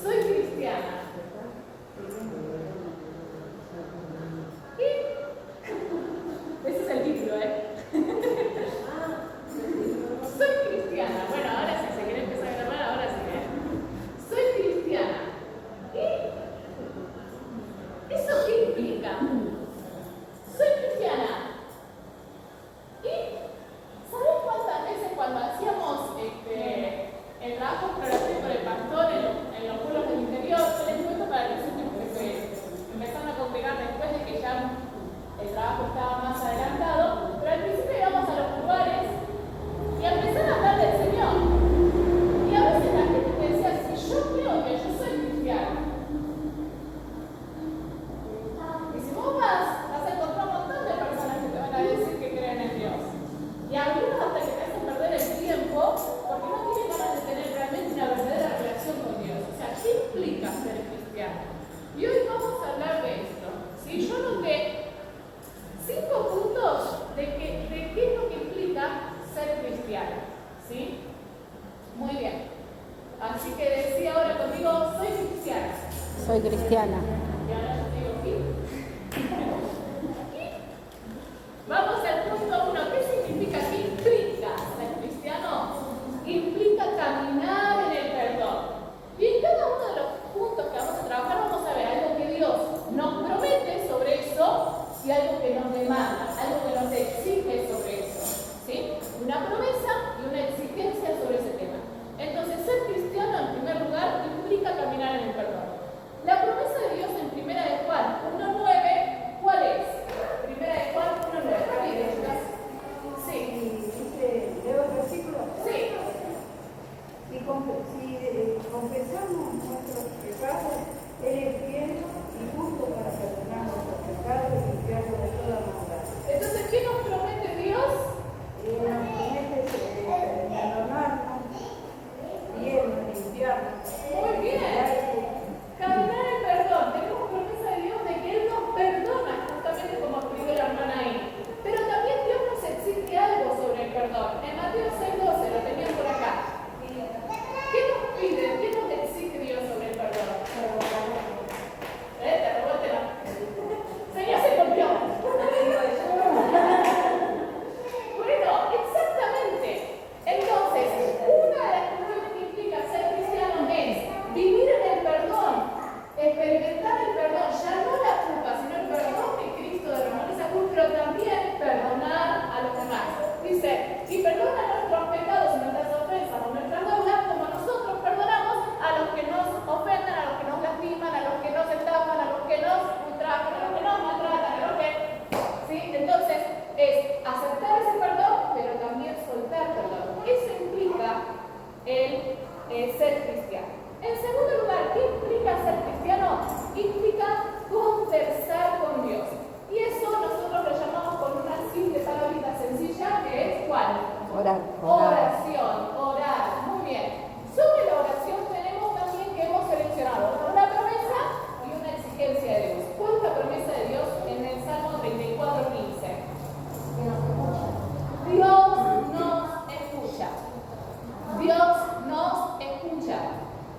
soy cristiana. ¿Y? Ese es el título, ¿eh? Soy cristiana. Bueno, ahora sí, se quiere empezar a grabar, ahora sí, ¿eh? Soy cristiana. ¿Y? ¿Eso qué implica? Soy cristiana. ¿Y? ¿Sabes cuántas veces cuando hacíamos el trabajo exploratorio por el pastor en los pueblos del interior, yo les cuento para los últimos que se empezaron a congregar después de que ya el trabajo estaba más adelantado, pero al principio íbamos a los lugares y empezaron a hablar del Señor. Y a veces la gente te decía, si yo creo que yo soy cristiano, y si vos vas a encontrar un montón de personas que te van a decir que creen en Dios. Y algunos hasta que te hacen perder el tiempo porque no tienen ganas de tener realmente una verdadera relación con Dios. O sea, ¿qué implica ser cristiano? Y hoy vamos a hablar de esto. ¿Sí? Yo noté 5 puntos de qué es lo que implica ser cristiano. ¿Sí? Muy bien. Así que decía ahora conmigo, soy cristiana. Soy cristiana. Y ahora yo digo, ¿qué? Vamos al punto 1. ¿Qué significa? ¿Qué implica ser cristiano? Implica caminar en el perdón. Y en cada uno de los puntos que vamos a trabajar vamos a ver algo que Dios nos promete sobre eso y algo que nos demanda, algo que nos exige sobre eso. ¿Sí? Una promesa y una exigencia sobre ese tema. Entonces, ser cristiano en primer lugar implica caminar en el perdón. La promesa de Dios en 1 Juan 1:9, ¿cuál es? 1 Juan 1:9. Sí. ¿Leo el versículo? Sí. Si confesamos nuestros pecados, Él es fiel y justo para perdonar nuestros pecados y limpiarnos de toda maldad. Entonces, ¿qué nos promete Dios? Nos promete perdonarnos, guiarnos, limpiarnos. Muy bien. Caminar en perdón. Tenemos promesa de Dios de que Él nos perdona, justamente como escribió la hermana ahí. Pero también Dios nos exige algo sobre el perdón. En Mateo 6:12, lo tenían por acá. ¿Qué nos pide? ¿Qué nos exige Dios sobre el perdón? Te robaste la... Señor, se copió. Bueno, exactamente. Entonces, una de las cosas que implica ser cristiano es vivir en el perdón, experimentar el perdón, ya no la culpa, sino el perdón que Cristo derramó en esa cruz, pero también perdonar a los demás. Dice, y perdona nuestros pecados y nuestras ofensas o nuestras deudas como nosotros perdonamos a los que nos ofenden, a los que nos lastiman, a los que nos estafan, a los que nos ultrajan, a los que nos maltratan, a los que... ¿Sí? Entonces, es aceptar ese perdón, pero también soltar perdón. Eso implica el ser cristiano. En segundo lugar, ¿qué implica ser cristiano? Implica conversar con Dios. Y eso nosotros lo llamamos con una simple palabrita sencilla, que es ¿cuál? Orar. Oración, orar. Muy bien. Sobre la oración tenemos también que hemos seleccionado una promesa y una exigencia de Dios. ¿Cuál es la promesa de Dios en el Salmo 34:15? Dios nos escucha. Dios nos escucha.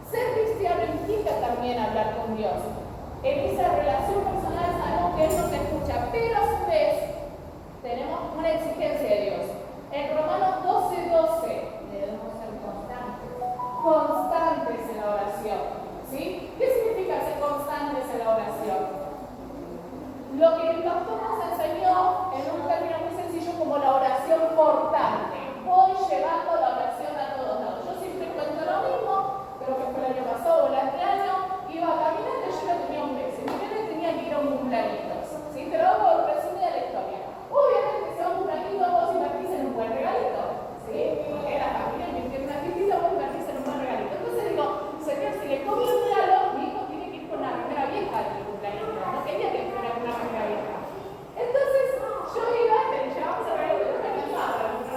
Ser cristiano implica también hablar con Dios. En esa relación personal sabemos que Él nos escucha, pero a su vez tenemos una exigencia de Dios. En Romanos 12:12 debemos ser constantes en la oración. ¿Sí? ¿Qué significa ser constantes en la oración? Lo que el pastor nos enseñó en un término muy sencillo como la oración portante. Voy llevando la oración a todos lados. Yo siempre cuento lo mismo, creo que fue el año pasado o el anteaño, iba caminando y yo no tenía un mes. Mi nene tenía que ir a un cumpleaños. ¿Sí? Te lo hago resumida la historia. Obviamente, si va a un cumpleaños, vos invertís en un buen regalito. ¿Sí? Porque la familia me tiene una fiestita, vos invertís en un buen regalito. Entonces digo, señor, si le compro un regalo, mi hijo tiene que ir con una remera vieja al cumpleaños. No quería que fuera con una remera vieja. Entonces, yo iba, le llevamos el regalo, pero no me alcanzaba para comprar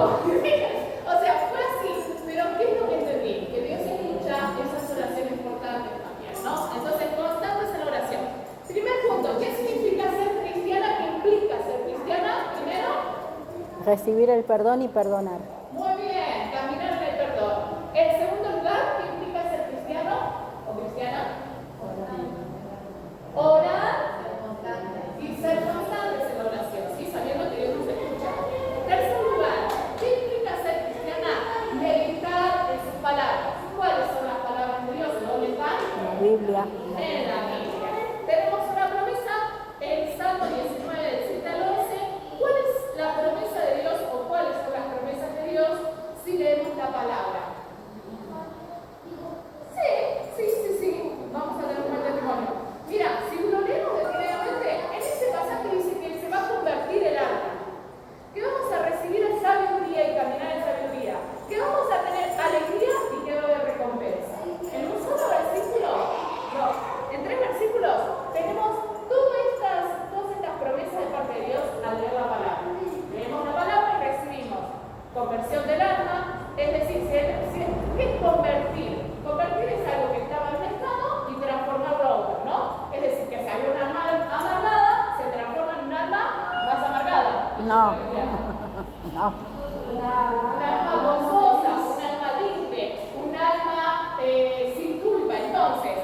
O sea, fue así, pero ¿qué es lo que entendí? Que Dios escucha esas oraciones importantes también, ¿no? Entonces, constantes en la oración. Primer punto, ¿qué significa ser cristiana? ¿Qué implica ser cristiana? Primero, Recibir el perdón y perdonar. muy bien, caminar en el perdón. En segundo lugar, ¿qué implica ser cristiano o cristiana? Orar y ser constantes en la oración, ¿sí? Sabiendo que Dios nos escucha. Tercer lugar, ¿qué implica ser cristiana? Meditar en sus palabras. ¿Cuáles son las palabras de Dios? ¿Dónde están? La Biblia. En la Biblia. Tenemos una promesa en Salmo 19, del 7 al 11. ¿Cuál es la promesa de Dios o cuáles son las promesas de Dios si leemos la palabra? Sí. Vamos a tener un buen testimonio. Mira, si lo leemos detenidamente, en ese pasaje dice que se va a convertir el alma, que vamos a recibir sabiduría y caminar en sabiduría, que vamos a tener alegría y que va a haber recompensa. En un solo versículo, no, en 3 versículos tenemos todas estas promesas de parte de Dios al leer la palabra. Leemos la palabra y recibimos conversión del alma, es decir, ¿qué es convertir? Convertir es algo que estaba en un estado y transformarlo a otro, ¿no? Es decir, que si había una alma amargada, se transforma en un alma más amargada. No. No. Un alma gozosa, un alma libre, un alma sin culpa. Entonces,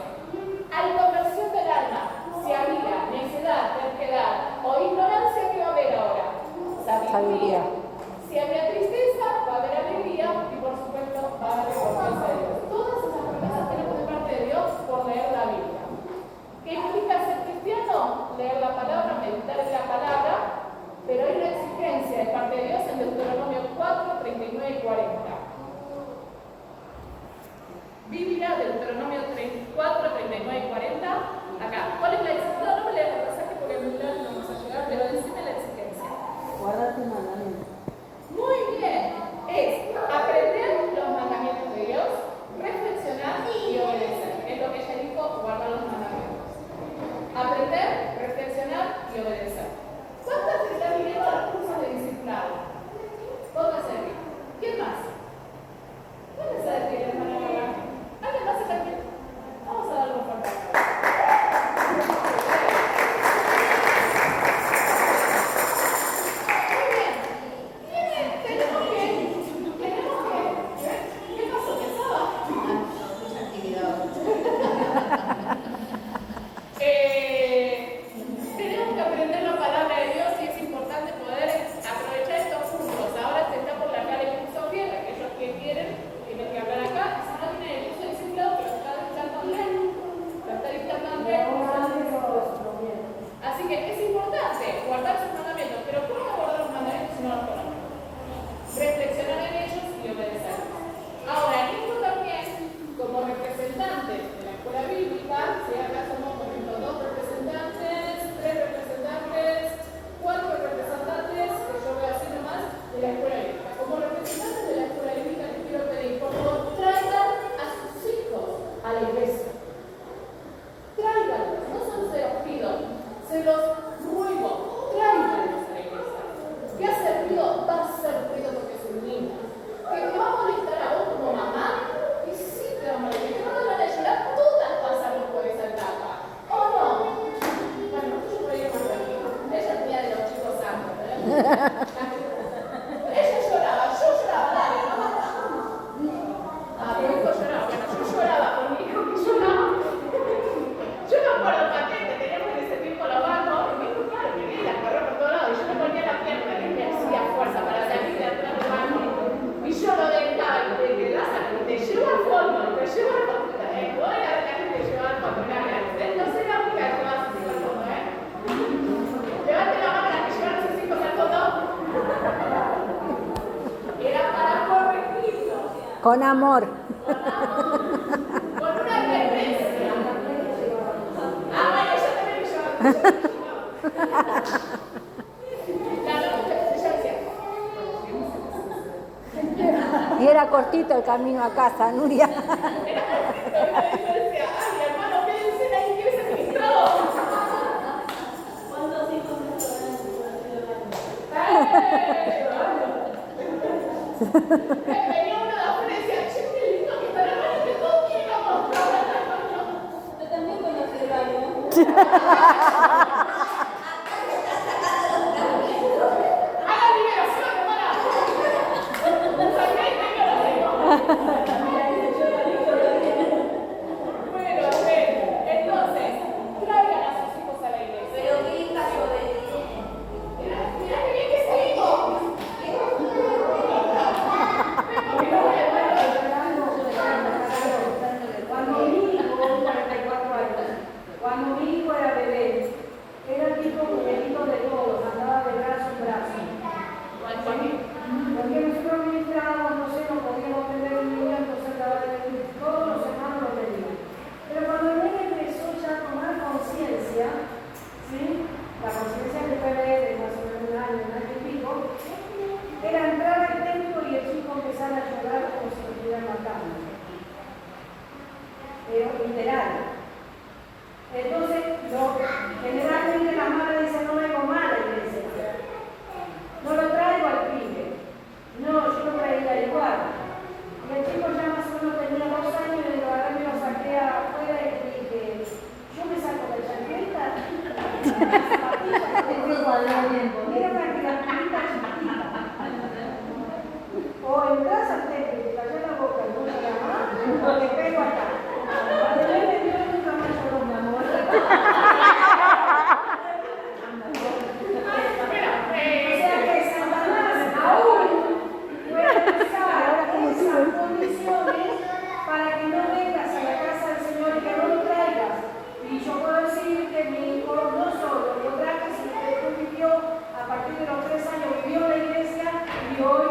hay conversión del alma. Si había necedad, terquedad o ignorancia, ¿qué va a haber ahora? Sabiduría. Si había tristeza, va a haber alegría y por supuesto va a haber recompensa de Dios. Todas esas promesas tenemos de parte de Dios por leer la Biblia. ¿Qué implica ser cristiano? Leer la palabra, meditar en la palabra, pero hay una exigencia de parte de Dios en Deuteronomio 4, 39 y 40. Biblia, Deuteronomio 4, 39 y 40. Acá. ¿Cuál es la exigencia? No me leas el pasaje porque en el no vamos a llegar, pero decime la exigencia. Guarda tu mandamiento. Muy bien, es aprender los mandamientos de Dios, reflexionar y obedecer. Es lo que ella dijo, guardar los mandamientos. Aprender, reflexionar y obedecer. ¿Cuántas están viniendo a los cursos de discipulado? Póngase aquí. ¿Quién más? ¿Dónde se detiene, hermana Bárbara? ¿Alguien más está aquí? Vamos a darle un fuerte aplauso. Tenemos que aprender la palabra de Dios y es importante poder aprovechar estos cursos. Ahora se está por largar el curso fiel, aquellos que quieren, tienen que hablar acá. Si no tienen el curso de discipulado, que lo está dictando Andrés, lo está dictando Andrés. Así que es importante guardar sus mandamientos, pero ¿cómo guardar los mandamientos si no los conocemos? Reflexionar en ellos y obedecerlos. Ahora, en esto también, como representantes de la escuela bíblica, si acá somos, por ejemplo, 2 representantes, 3 representantes, 4 representantes, que yo veo así nomás, de la escuela bíblica. Como representantes de la escuela bíblica, les quiero pedir, por favor, traigan a sus hijos a la iglesia. Tráiganlos, no solo se los pido, se los ruego, tráiganlos a la iglesia. ¿Qué hace ruido? Va a hacer ruido porque es un niño. ¿Que te va a molestar a vos como mamá? Y sí te va a molestar, no te van a llorar, todas pasamos por esa etapa. ¿O no? Bueno, yo por ahí más tranquilo. Ella tenía de los chicos santos, ¿verdad? Ella lloraba, yo lloraba, dale, mamá. Ah, mi hijo lloraba, bueno, yo lloraba con mi hijo que lloraba. Yo me acuerdo paquete, teníamos en ese tiempo los bancos, y mi hijo, claro, me veía correr por todos lados, y yo me ponía la pierna y me hacía fuerza para salir de atrás del banco. Y yo lo dejaba, y te das a te llevo al fondo, te llevo al fondo. Voy a la gente te lleva al fondo, mira, no soy la única que lleva a sus hijos al fondo, Levante la mano la que llevan a sus hijos al fondo. Era para corregirlos. Con amor. Con una advertencia. Ah, bueno, yo también me llevaba. Claro, ella decía. Y era cortito el camino a casa, Nuria. Era cortito, yo decía, ay, hermano, quédense ahí, que es administrado. ¿Cuántos hijos me Venía uno de afuera y decía, che, qué lindo que está la hermana, que todos quieren mostrar. Yo también conocí el baño. Haga liberación, hermana. Bueno, entonces, traigan a sus hijos a la iglesia. Pero qué caso de Mirá qué bien que seguimos. Cuando mi hijo era bebé, era tipo muñequito de todos, andaba de brazo en brazo. Porque nosotros ministrábamos, no sé, no podíamos tener un niño, entonces todos los hermanos lo tenían. Pero cuando el niño empezó ya a tomar conciencia, ¿sí? La conciencia que fue de más o menos un año y pico, era entrar al templo y el chico empezar a llorar como si lo estuvieran matando. Pero literal. Entonces, generalmente la madre dice, no vengo mal a la iglesia. No lo traigo al pibe. No, yo lo traía igual. Y el chico ya más o menos tenía 2 años y lo agarré, me lo saqué afuera y le dije, yo me saco de chancleta. Era una criaturita chiquitita. O entras al templo y te cayó la boca y no te llamas, o te pego acá. Nunca más lloró, mi amor. O sea que Satanás aún puede usar esas condiciones para que no vengas a la casa del Señor y que no lo traigas. Y yo puedo decir que mi hijo no solo lo traje, sino que después vivió, a partir de los 3 años, vivió en la iglesia y hoy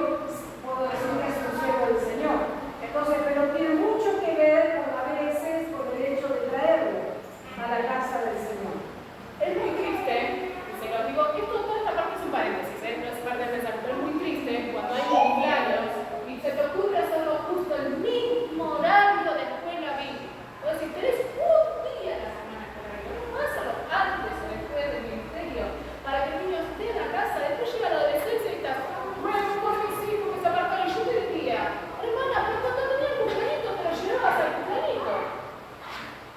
puedo decir que es un siervo del Señor. Entonces, pero tiene mucho que ver con a veces con el hecho de traerlo a la casa del Señor. Es muy triste, y se lo digo, esto toda esta parte es un paréntesis, no es parte del mensaje, pero es muy triste cuando hay cumpleaños y se te ocurre hacerlo justo el mismo horario de escuela bíblica. O decir, tenés un día a la semana escuela bíblica, no hazlo antes o después del ministerio, para que el niño esté en la casa, después llega la adolescencia y estás, bueno, porque sí, porque se apartó, y yo te diría, hermana, pero cuando tenía el cumpleañito te lo llevabas al cumpleañito.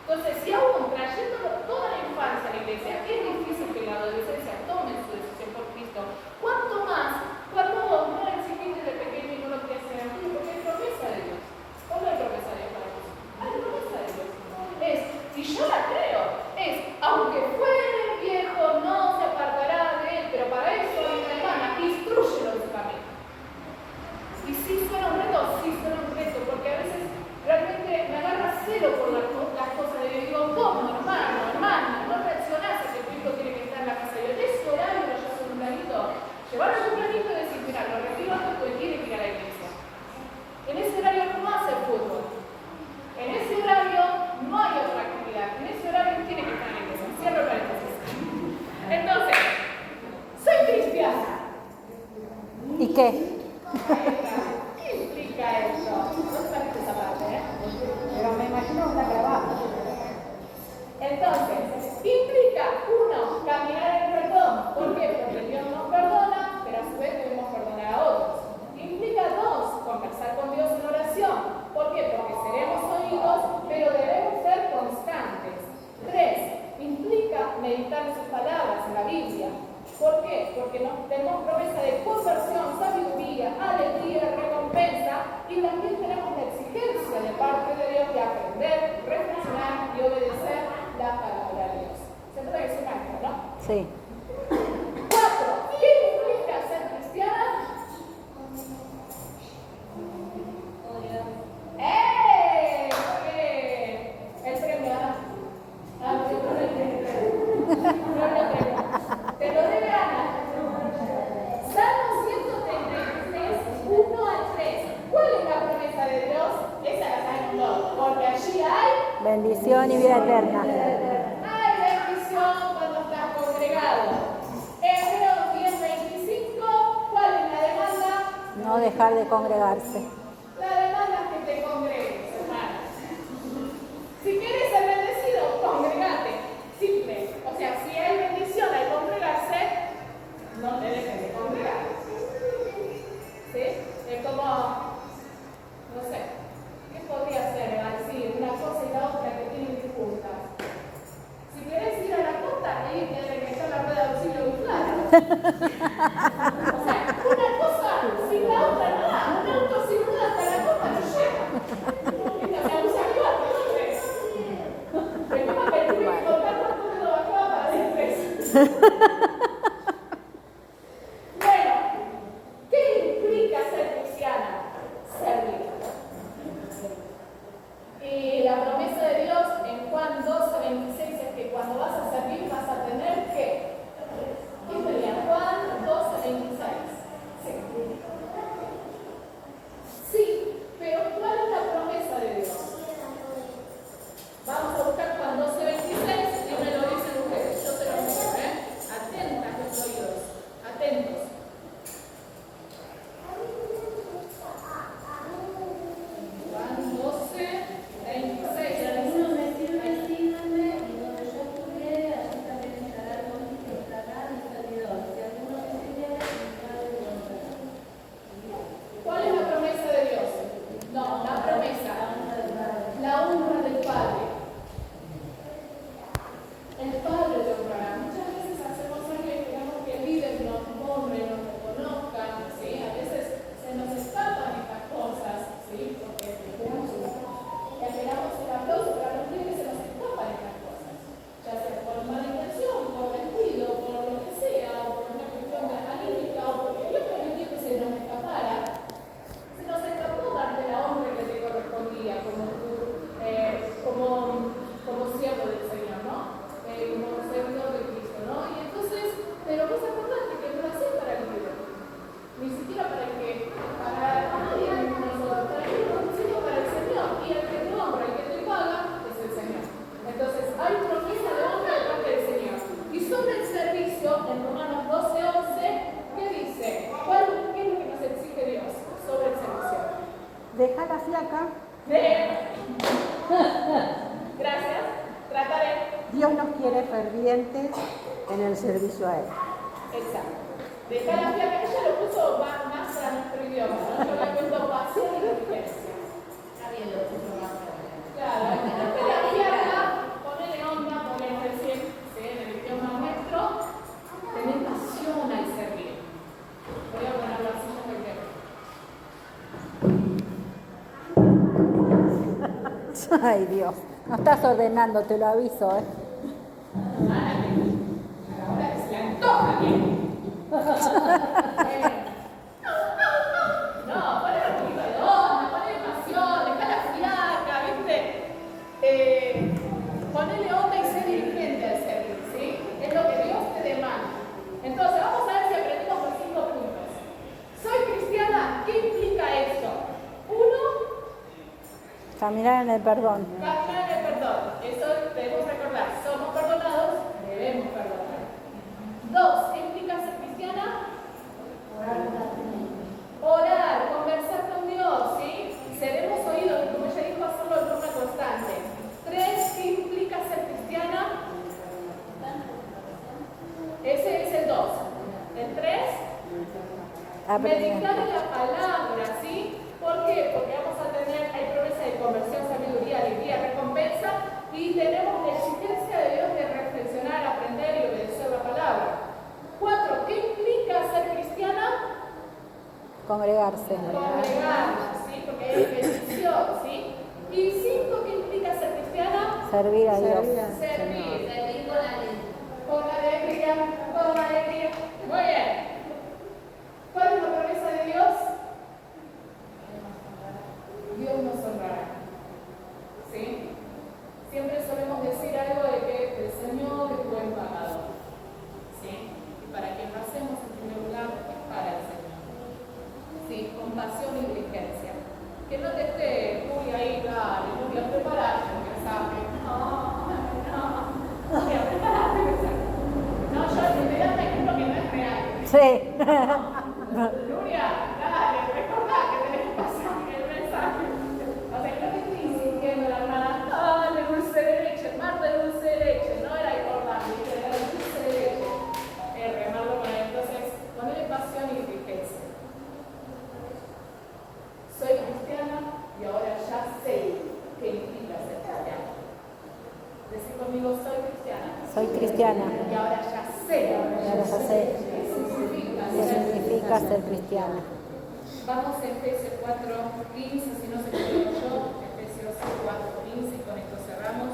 Entonces, si aún trayéndolo toda la infancia a la iglesia, es difícil que la adolescencia tome su decisión por Cristo, ¿cuánto más cuando vos no le exigís desde pequeño y no lo quieres hacer aquí? Porque hay promesa de Dios. ¿O no hay promesa de Dios para vos? Hay promesa de Dios. Es, y yo la creo, es, aunque fuere viejo, no se apartará de él, pero para eso hay una hermana, instrúyelo en su camino. Y sí suena un reto, porque a veces realmente me agarra celo por las cosas de Dios. Digo, ¿cómo, hermana? ¿No reaccionás a que tu hijo tiene que estar en la casa de Dios? ¿Es horario lo llevas un planito? Llevar un planito y decir, mira, lo retiro antes porque tiene que ir a la iglesia. En ese horario no hace fútbol. En ese horario no hay otra actividad. En ese horario tiene que estar en la iglesia. Cierro el paréntesis. Entonces, soy cristiana. ¿Y qué? ¿Qué implica esto? No te parece esa parte, Pero me imagino que está grabado. Entonces, implica, 1, caminar en perdón. ¿Por qué? Porque Dios nos perdona, pero a su vez debemos perdonar a otros. Implica 2, conversar con Dios en oración. ¿Por qué? Porque seremos oídos, pero debemos ser constantes. 3, implica meditar en sus palabras en la Biblia. ¿Por qué? Porque tenemos promesa de conversión, sabiduría, alegría, recompensa, y también tenemos la exigencia de parte de Dios de aprender, reflexionar y obedecer la palabra de Dios. Se trata de ser maestro, ¿no? Sí. 4. ¿Qué implica ser cristiana? ¡Eh! El premio, Ana. Te lo debe Ana. Salmo 133, 1 al 3. ¿Cuál es la promesa de Dios? Esa la saben todos. Porque allí hay Bendición y vida eterna. hay bendición cuando estás congregado. Hebreos 10:25. ¿Cuál es la demanda? No dejar de congregarse. La demanda es que te congregues, hermanas. Si quieres ser bendecido, congregate. Simple. O sea, si hay bendición al congregarse, no te dejes de congregar. ¿Sí? como, no sé, ¿qué podría ser? Así, una cosa y la otra que tienen disputas. Si querés ir a la costa, ahí tiene que estar la rueda de auxilio claro. O sea, una cosa sin la otra nada. Un auto sin rueda hasta la costa no llega. O sea, un salvaje, ¿no crees? Después me tuve que contar cuánto me lo bajaba para 10 pesos. Bueno, ¿qué implica ser cristiana? Servir. Y la promesa de Dios en Juan 12:26 es que cuando vas a servir vas a tener que. ¿Qué sería? Juan 12:26. Sí, pero ¿cuál es la promesa de Dios? Vamos a buscar Juan 12:26 y me lo dicen ustedes. Yo se lo digo, Atentas los oídos. Atentos. Juan 12:26. Alguno me sirve, síganme, y donde yo estuviere, allí también estará conmigo, estará mi servidor. Si alguno me sirviere, mi Padre lo honrará. ¿Cuál es la promesa de Dios? No, la promesa. La honra del Padre. El Padre te honrará. Muchas veces hacemos algo y esperamos que el líder nos honre, nos reconozca, ¿sí? A veces se nos escapan estas cosas, ¿sí? Porque esperamos el aplauso, pero a los líderes se nos escapan estas cosas. Ya sea por mala intención, por descuido, por lo que sea, o por una cuestión de anímica, o porque Dios permitió que se nos escapara. Se nos escapó darte la honra que te correspondía como siervo del Señor, ¿no? Como servidor de Cristo, ¿no? Y entonces, pero vos acordaste que no lo hacés para el líder, ni siquiera para nadie de nosotros, para el líder, sino para el Señor. Y el que te honra, el que te paga, es el Señor. Entonces, hay promesa de honra de parte del Señor. Y sobre el servicio, en Romanos 12:11, ¿qué dice? ¿Qué es lo que nos exige Dios sobre el servicio? Deja la fiaca. Gracias. Trataré. Dios nos quiere fervientes en el servicio a Él. Exacto. Deja la fiaca. Ella lo puso más a nuestro idioma, ¿no? Yo le he puesto pasión y diligencia. También lo puso más grande. Claro, la fiaca, ponele onda, ponele recién, ¿sí? En el idioma nuestro, tener pasión al servir. Voy a ponerlo así como el tema. Ay, Dios. No estás ordenando, te lo aviso, ¿eh? Ahora se le antoja bien. No, ponle un poquito de onda, ponle pasión, dejá la fiaca, ¿viste? Ponele onda y sé diligente al servir, ¿sí? Es lo que Dios te demanda. Entonces, vamos a ver si aprendimos los 5 puntos. Soy cristiana, ¿qué implica esto? 1, Caminar en el perdón. caminar en el perdón. Eso debemos recordar. Somos perdonados, debemos perdonar. 2, ¿qué implica ser cristiana? Orar, conversar con Dios, ¿sí? Seremos oídos, y como ella dijo, hacerlo de forma constante. 3, ¿qué implica ser cristiana? Ese es el 2. El 3, meditar en la palabra, ¿sí? ¿Por qué? Porque vamos a tener, hay promesa de conversión, sabiduría, alegría, recompensa, y tenemos la exigencia de Dios de reflexionar, aprender y obedecer la palabra. 4, ¿qué implica ser cristiana? Congregarse. Congregarnos, ¿sí? Porque hay bendición, ¿sí? Y 5, ¿qué implica ser cristiana? Servir a Dios. Servir. Servir con alegría. Con alegría, con alegría. Muy bien. ¿Cuál es la promesa de Dios? Dios nos honrará. ¿Sí? Siempre solemos decir algo de que el Señor es buen pagador. ¿Sí? Y para que pasemos en primer lugar es para el Señor. Sí, compasión y diligencia. Que no te esté, uy, ahí, dale, no voy a preparar el mensaje. No voy a preparar el mensaje. No, yo te da un ejemplo que no es real. Sí. Nuria, dale, recordá que tenés que pasar el mensaje. O sea, creo que estoy insistiendo la hermana, dale, dulce de leche, mar de dulce de leche. No era engordar, era el dulce de leche. Remarlo con él. Entonces, ponerle pasión y diligencia. cristiana. Y ahora ya sé. Y ahora ya sé qué significa ser cristiana. Vamos a Efesios 4:15, si no se lo digo yo, Efesios 4:15, y con esto cerramos.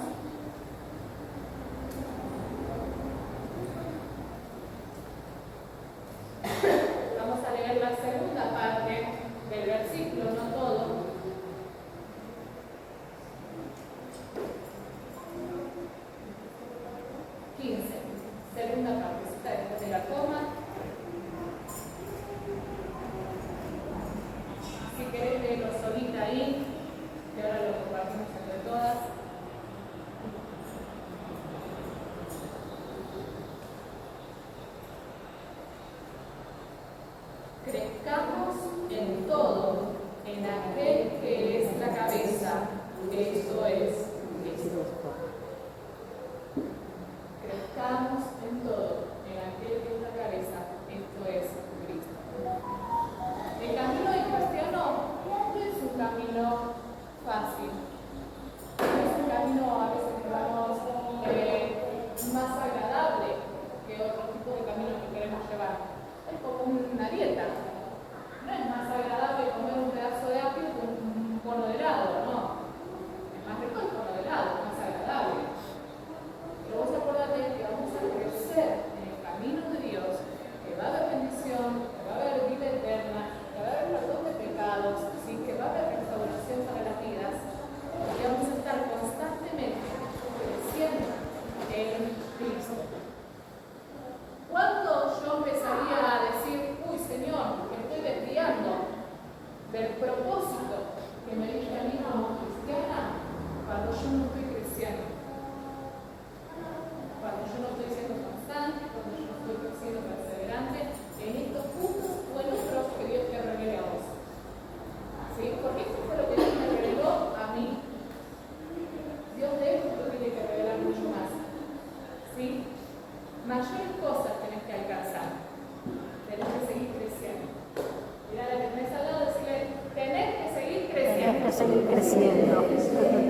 Vamos a leer la segunda parte del versículo, no todo. Segunda partecita después de la coma. Si querés leerlo solita ahí, que ahora lo compartimos entre todas. Crezcamos en todo, en aquel que es la cabeza, esto es Cristo. Crezcamos en todo, en aquel que es la cabeza, esto es Cristo. El camino del cristiano no es un camino fácil, no es un camino a veces digamos más agradable que otro tipo de camino que queremos llevar. Es como una dieta, no es más agradable comer un pedazo de apio que un cono de helado, no. Es más rico el cono de helado, más agradable. Pero vos acordate que vamos a crecer en el camino de Dios, que va a haber bendición, que va a haber vida eterna, que va a haber perdón de pecados, ¿sí? Que va a haber restauración para las vidas, y vamos a estar constantemente creciendo en Cristo. ¿Cuándo yo empezaría a decir, uy Señor, me estoy desviando del propósito que me diste a mí como cristiana? Cuando yo no estoy creciendo. Cuando yo no estoy siendo constante, cuando yo no estoy siendo perseverante en estos puntos o en otros que Dios te revele a vos. ¿Sí? Porque esto fue lo que Dios me reveló a mí. Dios de esto tiene que revelar mucho más. ¿Sí? Mayores cosas tenés que alcanzar. Tenés que seguir creciendo. Mirá a la que tenés al lado, decirle, tenés que seguir creciendo. Tenés que seguir creciendo.